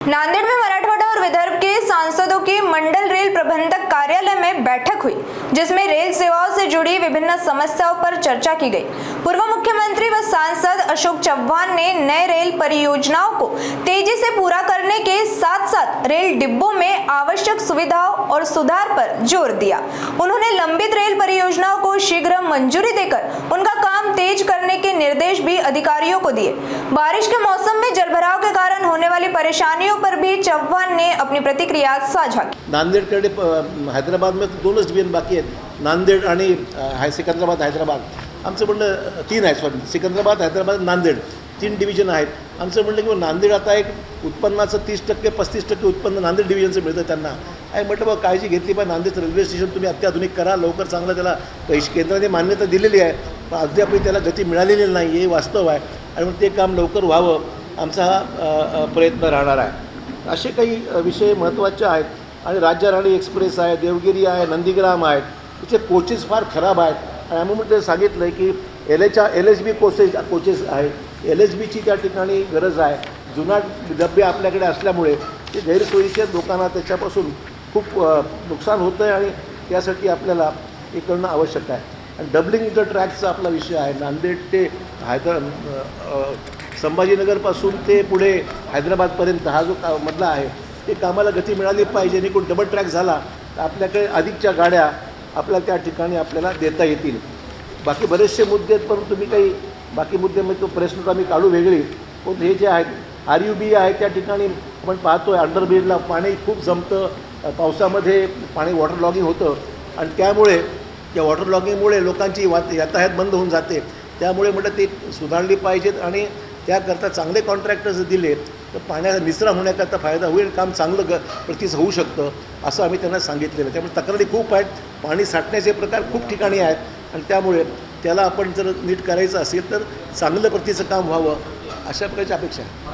नांदेड़ में मराठवाड़ा और विदर्भ के सांसदों की मंडल रेल प्रबंधक कार्यालय में बैठक हुई, जिसमें रेल सेवाओं से जुड़ी विभिन्न समस्याओं पर चर्चा की गई। पूर्व मुख्यमंत्री व सांसद अशोक चव्हाण ने नए रेल परियोजनाओं को तेजी से पूरा करने के साथ साथ रेल डिब्बों में आवश्यक सुविधाओं और सुधार पर जोर दिया। उन्होंने लंबित रेल परियोजनाओं को शीघ्र मंजूरी देकर उनका काम तेज करने के निर्देश भी अधिकारियों को दिए। बारिश के मौसम में जलभराव के कारण होने वाली परेशानियों पर भी चव्हाण ने अपनी प्रतिक्रिया साझा की। नांदेडकडे हैदराबाद में दोनच डिव्हिजन बाकी आहेत, नांदेड आणि सिकंदराबाद हैदराबाद। आमचं म्हणणं तीन आहे, सॉरी सिकंदराबाद हैदराबाद नांदेड तीन डिव्हिजन आहेत। आमचं म्हणणं की नांदेड आता एक उत्पन्नाचं 30% 35% उत्पन्न नांदेड डिव्हिजनचं मिळतं त्यांना। आणि म्हटलं बघा काळजी घेतली पाहिजे, नांदेड रेल्वे स्टेशन तुम्ही अत्याधुनिक करा, लवकर चांगलं त्याला पैसे केंद्राने मान्यता दिलेली आहे, पण अद्याप त्याला गती मिळालेली नाही, हे वास्तव आहे। आणि मग ते काम लवकर व्हावं आमचा हा प्रयत्न राहणार आहे। असे काही विषय महत्त्वाचे आहेत। आणि राज्य राणी एक्सप्रेस आहे, देवगिरी आहे, नंदीग्राम आहेत, तिचे कोचेस फार खराब आहेत। आणि आम्ही म्हटलं सांगितलं आहे की LHB कोचेस आहे, LHBची त्या ठिकाणी गरज आहे। जुना डबे आपल्याकडे असल्यामुळे ते गैरसोयीच्या लोकांना त्याच्यापासून खूप नुकसान होतं आहे आणि त्यासाठी आपल्याला हे करणं आवश्यक आहे। आणि डबलिंग द ट्रॅकचा आपला विषय आहे। नांदेड ते संभाजीनगरपासून ते पुढे हैदराबादपर्यंत हा जो मधला आहे ते कामाला गती मिळाली पाहिजे। आणि कोण डबल ट्रॅक झाला तर आपल्याकडे अधिकच्या गाड्या आपल्याला त्या ठिकाणी आपल्याला देता येतील। बाकी बरेचसे मुद्दे आहेत, पण तुम्ही काही बाकी मुद्द्यामध्ये तो प्रश्न आम्ही काढू वेगळी, पण हे जे आहेत RUB आहे त्या ठिकाणी आपण पाहतो आहे अंडरब्रिजला पाणी खूप जमतं, पावसामध्ये पाणी वॉटर लॉगिंग होतं आणि त्यामुळे त्या वॉटर लॉगिंगमुळे लोकांची यातायात बंद होऊन जाते। त्यामुळे म्हटलं ते सुधारली पाहिजेत आणि त्याकरता चांगले कॉन्ट्रॅक्टर्स दिले तर पाण्याचा निचरा होण्याकरता फायदा होईल, काम चांगलं प्रतीचं होऊ शकतं असं आम्ही त्यांना सांगितलेलं। त्यामुळे तक्रारी खूप आहेत, पाणी साठण्याचे प्रकार खूप ठिकाणी आहेत आणि त्यामुळे त्याला आपण जर नीट करायचं असेल तर चांगलं प्रतीचं काम व्हावं अशा प्रकारची अपेक्षा आहे।